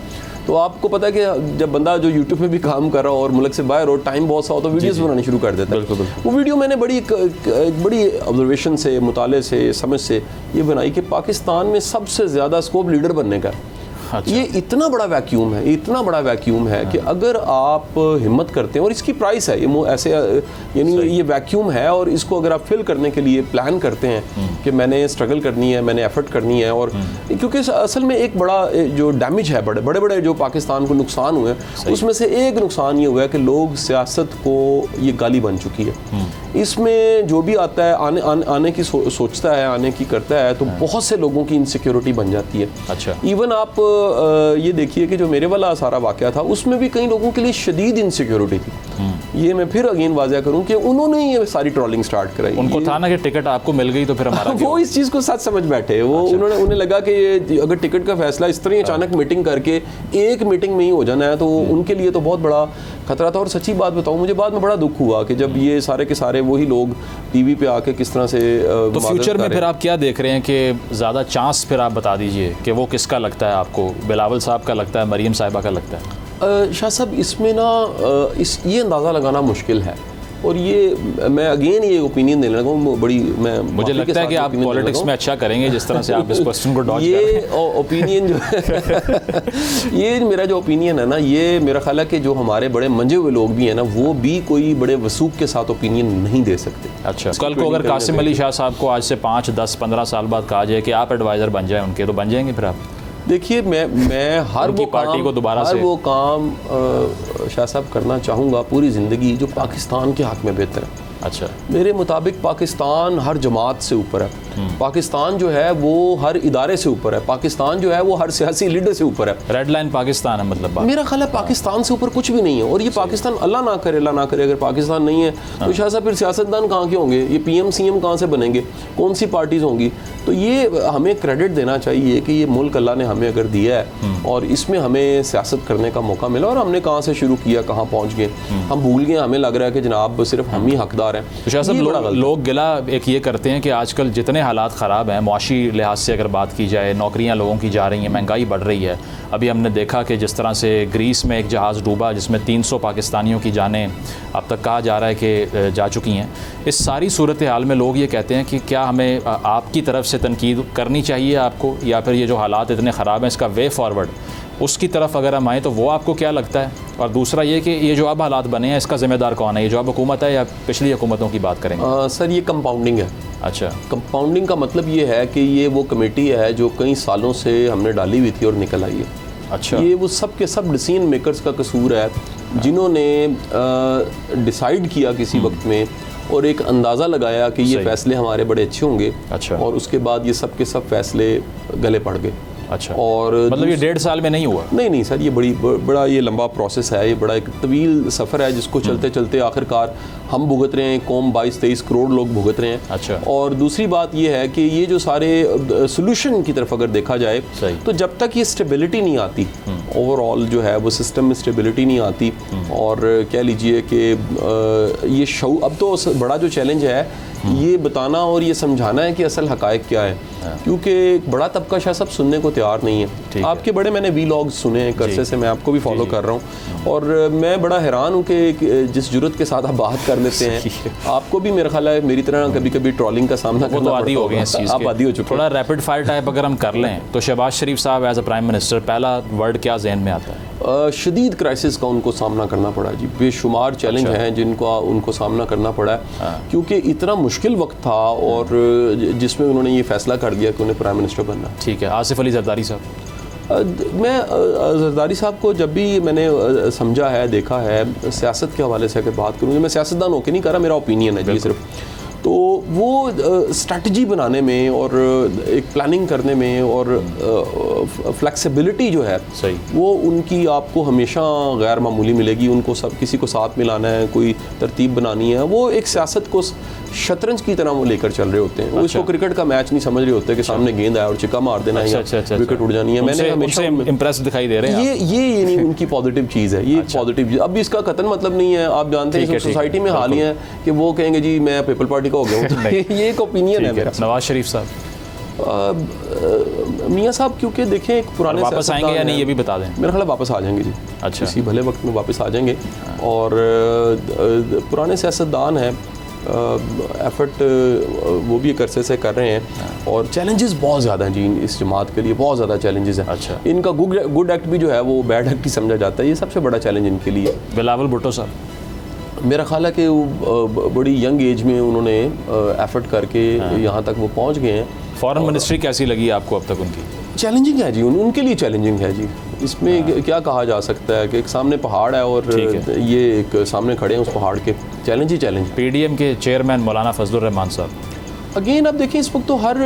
Speaker 4: तो आपको पता है कि जब बंदा जो यूट्यूब पे भी काम कर रहा हो और मुल्क से बाहर हो, टाइम बहुत सा हो तो वीडियोस बनानी शुरू कर देता है।
Speaker 3: बिल्कुल।
Speaker 4: वो वीडियो मैंने एक बड़ी ऑब्जर्वेशन से, मुताले से, समझ से ये बनाई कि पाकिस्तान में सबसे ज़्यादा स्कोप लीडर बनने का।
Speaker 3: अच्छा।
Speaker 4: ये इतना बड़ा वैक्यूम है, इतना बड़ा वैक्यूम है कि अगर आप हिम्मत करते हैं, और इसकी प्राइस है, ये ऐसे यानी ये वैक्यूम है, और इसको अगर आप फिल करने के लिए प्लान करते हैं कि मैंने स्ट्रगल करनी है, मैंने एफर्ट करनी है, और क्योंकि असल में एक बड़ा जो डैमेज है, बड़े बड़े जो पाकिस्तान को नुकसान हुए हैं, उसमें से एक नुकसान ये हुआ है कि लोग सियासत को ये गाली बन चुकी है। इसमें जो भी आता है आने की सोचता है, आने की करता है, तो बहुत से लोगों की इनसिक्योरिटी बन जाती है।
Speaker 3: अच्छा।
Speaker 4: इवन आप ये देखिए कि जो मेरे वाला सारा वाक़या था उसमें भी कई लोगों के लिए शदीद इनसिक्योरिटी थी। ये मैं फिर अगेन वाज़ह करूं कि उन्होंने ये सारी ट्रॉलिंग स्टार्ट कराई।
Speaker 3: उनको था ना कि टिकट आपको मिल गई तो फिर हमारा
Speaker 4: वो इस चीज़ को सच समझ बैठे, वो उन्हें लगा कि ये अगर टिकट का फैसला इस तरह अचानक मीटिंग करके एक मीटिंग में ही हो जाना है, तो उनके लिए तो बहुत बड़ा खतरा था। और सच्ची बात बताऊं, मुझे बाद में बड़ा दुख हुआ कि जब ये सारे के सारे वही लोग टीवी पे आके किस तरह से
Speaker 3: तो फ्यूचर में फिर आप क्या देख रहे हैं कि ज़्यादा चांस फिर आप बता दीजिए कि वो किसका लगता है आपको? बिलावल साहब का लगता है, मरीम साहिबा का लगता है?
Speaker 4: शाह साहब इसमें ना ये अंदाज़ा लगाना मुश्किल है, और ये मैं अगेन ये ओपिनियन देने लगा हूँ बड़ी, मैं
Speaker 3: मुझे लगता है कि आप पॉलिटिक्स में अच्छा करेंगे जिस तरह से आप इस क्वेश्चन को डॉज कर रहे हैं।
Speaker 4: ये ओपिनियन जो है ये मेरा जो ओपिनियन है ना, ये मेरा ख्याल है कि जो हमारे बड़े मंजे हुए लोग भी हैं ना, वो भी कोई बड़े वसूख के साथ ओपिनियन नहीं दे सकते।
Speaker 3: अच्छा, कल को अगर कासिम अली शाह साहब को आज से 5, 10, 15 साल बाद कहा जाए कि आप एडवाइज़र बन जाए उनके, तो बन जाएंगे फिर आप?
Speaker 4: देखिए, मैं हर वो
Speaker 3: पार्टी को दोबारा से
Speaker 4: वो काम शाह साहब करना चाहूँगा पूरी ज़िंदगी जो पाकिस्तान के हक़ में बेहतर है।
Speaker 3: अच्छा।
Speaker 4: मेरे मुताबिक पाकिस्तान हर जमात से ऊपर है, पाकिस्तान जो है वो हर इदारे से ऊपर है, पाकिस्तान जो है वो हर सियासी लीडर से ऊपर है।
Speaker 3: रेड लाइन पाकिस्तान है मतलब बात।
Speaker 4: मेरा ख्याल है पाकिस्तान से ऊपर कुछ भी नहीं है। और ये पाकिस्तान, अल्लाह ना करे अगर पाकिस्तान नहीं है तो शाह साहब फिर सियासतदान कहाँ के होंगे? ये PM CM कहाँ से बनेंगे? कौन सी पार्टीज़ होंगी? तो ये हमें क्रेडिट देना चाहिए कि ये मुल्क अल्लाह ने हमें अगर दिया है और इसमें हमें सियासत करने का मौका मिला, और हमने कहाँ से शुरू किया, कहाँ पहुँच गए, हम भूल गए। हमें लग रहा है कि जनाब सिर्फ हम ही हकदार हैं।
Speaker 3: तो शाह साहब लोग गिला एक ये करते हैं कि आजकल जितने हालात ख़राब हैं मुआशी लिहाज से अगर बात की जाए, नौकरियां लोगों की जा रही हैं, महंगाई बढ़ रही है। अभी हमने देखा कि जिस तरह से ग्रीस में एक जहाज़ डूबा जिसमें 300 पाकिस्तानियों की जानें अब तक कहा जा रहा है कि जा चुकी हैं। इस सारी सूरत हाल में लोग ये कहते हैं कि क्या हमें आपकी तरफ से तनकीद करनी चाहिए आपको, या फिर ये जो हालात इतने ख़राब हैं इसका वे फॉरवर्ड उसकी तरफ अगर हम आएँ तो वो आपको क्या लगता है? और दूसरा ये कि ये जो अब हालात बने हैं इसका ज़िम्मेदार कौन है? ये जो अब हुकूमत है या पिछली हुकूमतों की बात करेंगे?
Speaker 4: सर, ये कंपाउंडिंग है।
Speaker 3: अच्छा।
Speaker 4: कंपाउंडिंग का मतलब ये है कि ये वो कमेटी है जो कई सालों से हमने डाली हुई थी और निकल आई है।
Speaker 3: अच्छा।
Speaker 4: ये वो सब के सब डिसीजन मेकर्स का कसूर है जिन्होंने डिसाइड किया किसी वक्त में और एक अंदाज़ा लगाया कि ये फ़ैसले हमारे बड़े अच्छे होंगे।
Speaker 3: अच्छा।
Speaker 4: और उसके बाद ये सब के सब फ़ैसले गले पड़ गए।
Speaker 3: अच्छा।
Speaker 4: और
Speaker 3: मतलब ये 1.5 साल में नहीं हुआ?
Speaker 4: नहीं सर, ये बड़ा ये लंबा प्रोसेस है, ये बड़ा एक तवील सफ़र है जिसको चलते चलते आखिरकार हम भुगत रहे हैं, कौम 22-23 करोड़ लोग भुगत रहे हैं।
Speaker 3: अच्छा।
Speaker 4: और दूसरी बात ये है कि ये जो सारे सोल्यूशन की तरफ अगर देखा जाए तो जब तक ये स्टेबिलिटी नहीं आती, ओवरऑल जो है वो सिस्टम में स्टेबिलिटी नहीं आती, और कह लीजिए कि ये अब तो बड़ा जो चैलेंज है ये बताना और ये समझाना है कि असल हकायक क्या है, क्योंकि एक बड़ा तबका शायद सब सुनने को तैयार नहीं है। आपके बड़े मैंने वीलॉग सुने हैं, करसे से मैं आपको भी फॉलो कर रहा हूँ, और मैं बड़ा हैरान हूँ कि जिस जुर्रत के साथ आप बात कर लेते हैं। आपको भी मेरा ख्याल है मेरी तरह कभी कभी ट्रॉलिंग का सामना करना पड़ता
Speaker 3: आदी हो गए इस चीज़
Speaker 4: आप आदी हो चुके।
Speaker 3: थोड़ा रैपिड फायर टाइप अगर हम कर लें तो शहबाज शरीफ साहब एज अ प्राइम मिनिस्टर पहला वर्ड क्या जहन में आता है?
Speaker 4: शदीद क्राइसिस का उनको सामना करना पड़ा जी, बेशुमार चैलेंज हैं जिनको उनको सामना करना पड़ा, क्योंकि इतना मुश्किल वक्त था और जिसमें उन्होंने ये फैसला कर दिया कि उन्हें प्राइम मिनिस्टर बनना।
Speaker 3: ठीक है। आसिफ अली जरदारी साहब,
Speaker 4: मैं जरदारी साहब को जब भी मैंने समझा है, देखा है, सियासत के हवाले से अगर बात करूँ, मैं सियासतदान होकर नहीं कर रहा, मेरा ओपिनियन है जी सिर्फ, तो वो स्ट्रैटेजी बनाने में और एक प्लानिंग करने में और फ्लेक्सिबिलिटी जो है
Speaker 3: सही,
Speaker 4: वो उनकी आपको हमेशा गैर मामूली मिलेगी। उनको सब किसी को साथ मिलाना है, कोई तरतीब बनानी है, वो एक सियासत को शतरंज की तरह वो लेकर चल रहे होते हैं। वो इसको क्रिकेट का मैच नहीं समझ रहे होते कि सामने गेंद आया और चिक्का मार देना है या विकेट उड़ जानी है। मैंने हमेशा
Speaker 3: इम्प्रेस दिखाई दे रहे हैं
Speaker 4: ये नहीं उनकी पॉजिटिव चीज़ है, ये पॉजिटिव। अब इसका कतन मतलब नहीं है, आप जानते हैं सोसाइटी में हाल ही है कि वो कहेंगे जी मैं पीपल पार्टी का हो गया हूँ। ये एक ओपिनियन है मेरा।
Speaker 3: नवाज शरीफ साहब,
Speaker 4: मियाँ साहब क्योंकि देखें एक पुराने
Speaker 3: वापस आएंगे या नहीं ये भी बता दें।
Speaker 4: मेरा ख्याल वापस आ जाएंगे जी,
Speaker 3: अच्छा,
Speaker 4: इसी भले वक्त में वापस आ जाएंगे। और पुराने सियासतदान हैं, एफर्ट वो भी एक अरसे से कर रहे हैं और चैलेंजेस बहुत ज़्यादा हैं जी इस जमात के लिए, बहुत ज़्यादा चैलेंजेस हैं।
Speaker 3: अच्छा,
Speaker 4: इनका गुड एक्ट भी जो है वो बैड एक्ट ही समझा जाता है, ये सबसे बड़ा चैलेंज इनके लिए।
Speaker 3: बिलावल भुट्टो साहब,
Speaker 4: मेरा ख्याल है कि वो बड़ी यंग एज में उन्होंने एफर्ट करके यहाँ तक वो पहुँच गए हैं।
Speaker 3: फॉरेन मिनिस्ट्री कैसी लगी आपको अब तक उनकी?
Speaker 4: चैलेंजिंग है जी, उनके लिए चैलेंजिंग है जी। इसमें क्या कहा जा सकता है कि एक सामने पहाड़ है और ये एक सामने खड़े हैं उस पहाड़ के, चैलेंज ही चैलेंज।
Speaker 3: पीडीएम के चेयरमैन मौलाना फजलुर रहमान साहब,
Speaker 4: अगेन आप देखिए इस वक्त तो हर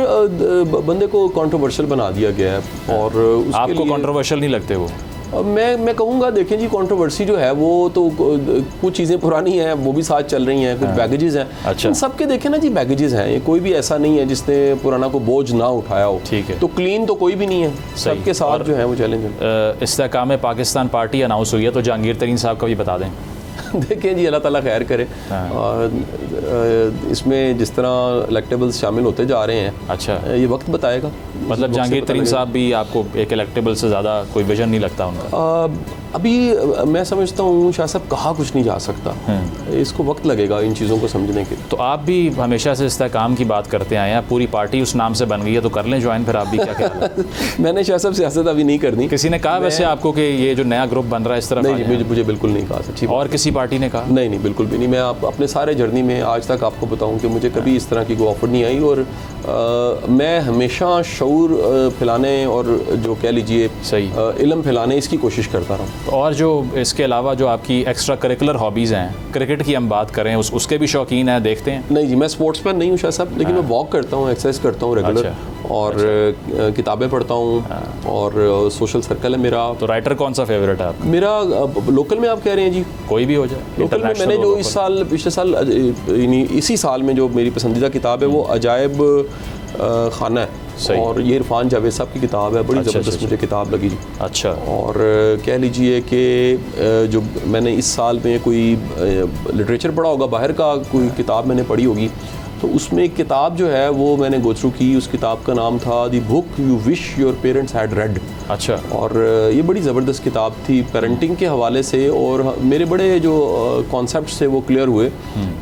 Speaker 4: बंदे को कंट्रोवर्शियल बना दिया गया है और
Speaker 3: आपको कंट्रोवर्शियल नहीं लगते वो?
Speaker 4: मैं कहूँगा देखें जी, कंट्रोवर्सी जो है वो तो कुछ चीज़ें पुरानी हैं वो भी साथ चल रही हैं, कुछ बैगेजेस हैं।
Speaker 3: अच्छा,
Speaker 4: सबके देखें ना जी बैगेजेस हैं, ये कोई भी ऐसा नहीं है जिसने पुराना को बोझ ना उठाया हो।
Speaker 3: ठीक है,
Speaker 4: तो क्लीन तो कोई भी नहीं है, सबके साथ जो है वो चैलेंज है।
Speaker 3: इस्तेहकाम पाकिस्तान पार्टी अनाउंस हुई है, तो जहांगीर तरीन साहब का भी बता दें।
Speaker 4: देखें जी, अल्लाह ताला खैर करे। इसमें जिस तरह इलेक्टेबल्स शामिल होते जा रहे हैं,
Speaker 3: अच्छा,
Speaker 4: ये वक्त बताएगा।
Speaker 3: मतलब जहांगीर तरीन साहब भी आपको एक इलेक्टेबल से ज़्यादा कोई विजन नहीं लगता उनका?
Speaker 4: अभी मैं समझता हूँ शाह साहब कहा कुछ नहीं जा सकता, इसको वक्त लगेगा इन चीज़ों को समझने के।
Speaker 3: तो आप भी हमेशा से इस्तेहकाम की बात करते आए हैं, पूरी पार्टी उस नाम से बन गई है, तो कर लें ज्वाइन फिर आप भी, क्या ख्याल है?
Speaker 4: मैंने शाह साहब सियासत अभी नहीं करनी।
Speaker 3: किसी ने कहा वैसे आपको कि ये जो नया ग्रुप बन रहा है इस तरफ?
Speaker 4: नहीं, मुझे बिल्कुल नहीं कहा सच्ची।
Speaker 3: और किसी पार्टी ने कहा?
Speaker 4: नहीं, बिल्कुल भी नहीं। मैं अपने सारे जर्नी में आज तक आपको बताऊं कि मुझे कभी इस तरह की कोई ऑफर नहीं आई और मैं हमेशा शऊर फैलाने और जो कह लीजिए
Speaker 3: सही
Speaker 4: इल्म फैलाने इसकी कोशिश करता रहा।
Speaker 3: और जो इसके अलावा जो आपकी एक्स्ट्रा करिकुलर हॉबीज़ हैं, क्रिकेट की हम बात करें, उसके भी शौकीन हैं, देखते हैं?
Speaker 4: नहीं जी, मैं स्पोर्ट्समैन नहीं हूँ शाह साहब, लेकिन मैं वॉक करता हूँ, एक्सरसाइज करता हूँ रेगुलर, और किताबें पढ़ता हूँ और सोशल सर्कल है मेरा।
Speaker 3: तो राइटर कौन सा फेवरेट है आपका?
Speaker 4: मेरा लोकल में आप कह रहे हैं जी?
Speaker 3: कोई भी हो जाए।
Speaker 4: लोकल में मैंने जो इस साल पिछले साल इसी साल में जो मेरी पसंदीदा किताब है वो अजायब खाना है, और ये इरफान जावेद साहब की किताब है, बड़ी ज़बरदस्त मुझे किताब लगी जी।
Speaker 3: अच्छा,
Speaker 4: और कह लीजिए कि जो मैंने इस साल में कोई लिटरेचर पढ़ा होगा, बाहर का कोई किताब मैंने पढ़ी होगी, तो उसमें एक किताब जो है वो मैंने गो थ्रू की, उस किताब का नाम था the book you wish your parents had read.
Speaker 3: अच्छा,
Speaker 4: और ये बड़ी ज़बरदस्त किताब थी पेरेंटिंग के हवाले से, और मेरे बड़े जो कॉन्सेप्ट से वो क्लियर हुए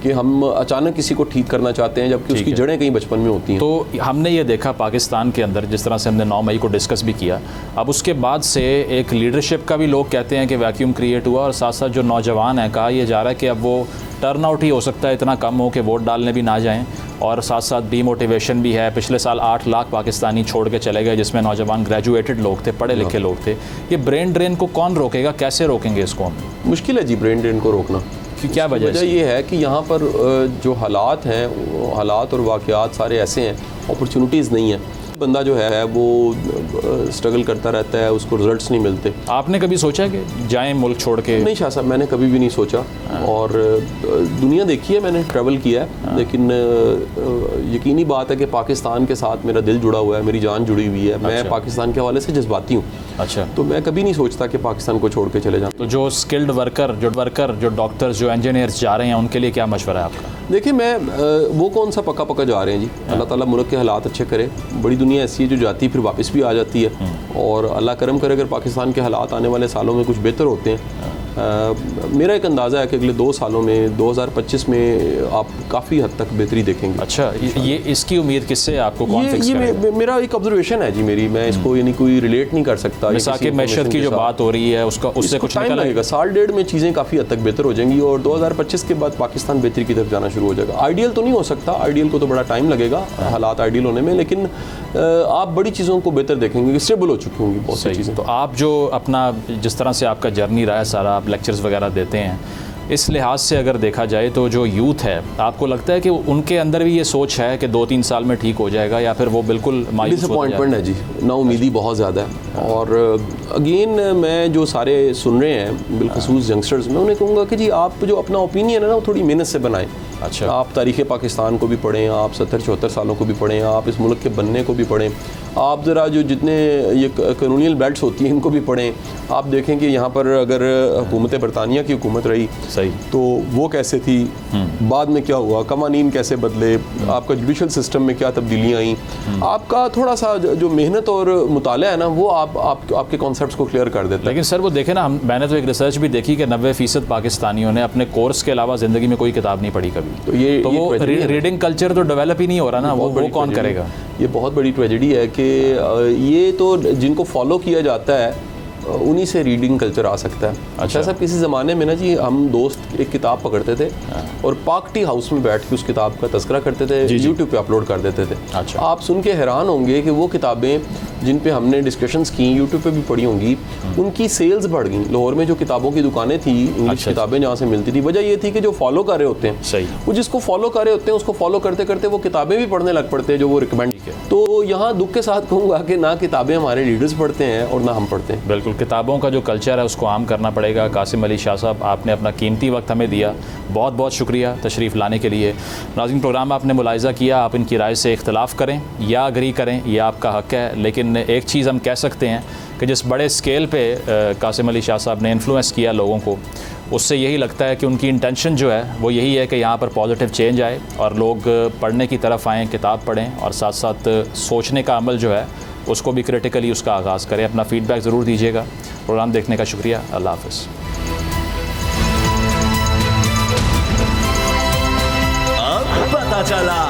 Speaker 4: कि हम अचानक किसी को ठीक करना चाहते हैं जबकि उसकी जड़ें कहीं बचपन में होती हैं।
Speaker 3: तो हमने ये देखा पाकिस्तान के अंदर, जिस तरह से हमने 9 मई को डिस्कस भी किया, अब उसके बाद से एक लीडरशिप का भी लोग कहते हैं कि वैक्यूम क्रिएट हुआ, और साथ साथ जो नौजवान हैं, कहा यह जा रहा है कि अब वो टर्न आउट ही हो सकता है इतना कम हो कि वोट डालने भी ना जाएं, और साथ साथ डीमोटिवेशन भी है। पिछले साल 8 लाख पाकिस्तानी छोड़ के चले गए, जिसमें नौजवान ग्रेजुएटेड लोग थे, पढ़े लिखे लोग थे। ये ब्रेन ड्रेन को कौन रोकेगा, कैसे रोकेंगे इसको हम?
Speaker 4: मुश्किल है जी ब्रेन ड्रेन को रोकना।
Speaker 3: कि क्या वजह
Speaker 4: ये है कि यहाँ पर जो हालात हैं, हालात और वाक़यात सारे ऐसे हैं, अपॉर्चुनिटीज़ नहीं है। बंदा जो है वो स्ट्रगल करता रहता है, उसको रिजल्ट्स नहीं मिलते।
Speaker 3: आपने कभी सोचा कि जाएं मुल्क छोड़ के?
Speaker 4: नहीं शाह साहब, मैंने कभी भी नहीं सोचा, और दुनिया देखी है, मैंने ट्रैवल किया है, लेकिन यकीनी बात है कि पाकिस्तान के साथ मेरा दिल जुड़ा हुआ है, मेरी जान जुड़ी हुई है। मैं पाकिस्तान के हवाले से जज्बाती हूँ।
Speaker 3: अच्छा,
Speaker 4: तो मैं कभी नहीं सोचता कि पाकिस्तान को छोड़ के चले जाऊँ।
Speaker 3: तो जो स्किल्ड वर्कर, जो डॉक्टर्स, जो इंजीनियर्स जा रहे हैं, उनके लिए क्या मशवरा है आपका?
Speaker 4: देखिए, मैं वो कौन सा पक्का जा रहे हैं जी, अल्लाह ताला मुल्क के हालात अच्छे करे। बड़ी दुनिया ऐसी है जो जाती है फिर वापस भी आ जाती है, और अल्लाह करम करे अगर पाकिस्तान के हालात आने वाले सालों में कुछ बेहतर होते हैं। मेरा एक अंदाज़ा है कि अगले 2 सालों में 2025 में आप काफ़ी हद तक बेहतरी देखेंगे।
Speaker 3: अच्छा, ये इसकी उम्मीद किससे आपको कौन फिक्स करेगा?
Speaker 4: मेरा एक ऑब्जर्वेशन है जी मेरी, मैं इसको यानी कोई रिलेट नहीं कर सकता।
Speaker 3: मिसाल मैशत की जो बात हो रही है उससे कुछ
Speaker 4: टाइम लगेगा, 1.5 में चीज़ें काफ़ी हद तक बेहतर हो जाएंगी, और 2025 के बाद पाकिस्तान बेहतरी की तरफ जाना शुरू हो जाएगा। आइडियल तो नहीं हो सकता, आइडियल को तो बड़ा टाइम लगेगा हालात आइडियल होने में, लेकिन आप बड़ी चीज़ों को बेहतर देखेंगे, स्टेबल हो चुकी होंगी बहुत सी चीज़ें।
Speaker 3: तो आप जो अपना जिस तरह से आपका जर्नी रहा है सारा, आप लेक्चर्स वगैरह देते हैं, इस लिहाज से अगर देखा जाए तो जो यूथ है, आपको लगता है कि उनके अंदर भी ये सोच है कि 2-3 साल में ठीक हो जाएगा, या फिर वो बिल्कुल मायूस
Speaker 4: डिसअपॉइंटमेंट है जी, नाउमीदी बहुत ज़्यादा है। और अगेन मैं जो सारे सुन रहे हैं बिलखसूस यंगस्टर्स, मैं उन्हें कहूँगा कि जी आप जो अपना ओपिनियन है ना वो थोड़ी मेहनत से बनाएं।
Speaker 3: अच्छा,
Speaker 4: आप तारीख़ पाकिस्तान को भी पढ़ें, आप 70-74 सालों को भी पढ़ें, आप इस मुल्क के बनने को भी पढ़ें, आप ज़रा जो जितने ये कॉलोनियल बेल्ट्स होती हैं इनको भी पढ़ें। आप देखें कि यहाँ पर अगर हुकूमत बरतानिया की हुकूमत रही
Speaker 3: सही,
Speaker 4: तो वो कैसे थी, बाद में क्या हुआ, कवानीन कैसे बदले, आपका जुडिशल सिस्टम में क्या तब्दीलियाँ आई। आपका थोड़ा सा जो मेहनत और मुताला है ना वो आपके कॉन्सेप्ट्स को क्लियर कर देता है।
Speaker 3: लेकिन सर वो देखें ना, मैंने तो एक रिसर्च भी देखी कि 90% पाकिस्तानियों ने अपने कोर्स के अलावा ज़िंदगी में कोई किताब नहीं पढ़ी कभी। तो वो रीडिंग कल्चर तो डेवलप ही नहीं हो रहा ना, वो कौन करेगा।
Speaker 4: ये बहुत बड़ी ट्रेजेडी है कि ये तो जिनको फॉलो किया जाता है उन्हीं से रीडिंग कल्चर आ सकता है। अच्छा साहब, किसी ज़माने में ना जी हम दोस्त एक किताब पकड़ते थे और पार्क टी हाउस में बैठ के उस किताब का तज़किरा करते थे, यूट्यूब पे अपलोड कर देते थे।
Speaker 3: अच्छा,
Speaker 4: आप सुन के हैरान होंगे कि वो किताबें जिन पे हमने डिस्कशंस की, यूट्यूब पे भी पढ़ी होंगी, उनकी सेल्स बढ़ गई। लाहौर में जो किताबों की दुकानें थी, इंग्लिश किताबें जहाँ से मिलती थी, वजह ये थी कि जो फॉलो कर रहे होते हैं,
Speaker 3: सही,
Speaker 4: वो जिसको फॉलो कर रहे होते हैं उसको फॉलो करते करते वो किताबें भी पढ़ने लग पड़ते हैं जो वो रिकमेंड। तो यहाँ दुख के साथ कहूँगा कि ना किताबें हमारे लीडर्स पढ़ते हैं और ना हम पढ़ते हैं।
Speaker 3: बिल्कुल, किताबों का जो कल्चर है उसको आम करना पड़ेगा। कासिम अली शाह साहब, आपने अपना कीमती वक्त हमें दिया, बहुत बहुत शुक्रिया तशरीफ़ लाने के लिए। नाज़रीन, प्रोग्राम आपने मुलाहिज़ा किया, आप इनकी राय से इख्तलाफ करें या अग्री करें, यह आपका हक़ है। लेकिन एक चीज़ हम कह सकते हैं कि जिस बड़े स्केल पे कासिम अली शाह साहब ने इन्फ्लुएंस किया लोगों को, उससे यही लगता है कि उनकी इंटेंशन जो है वो यही है कि यहाँ पर पॉजिटिव चेंज आए और लोग पढ़ने की तरफ आएँ, किताब पढ़ें और साथ साथ सोचने का अमल जो है उसको भी क्रिटिकली उसका आगाज़ करें। अपना फ़ीडबैक ज़रूर दीजिएगा। प्रोग्राम देखने का शुक्रिया। अल्लाह हाफ़िज़।
Speaker 2: अब पता चला।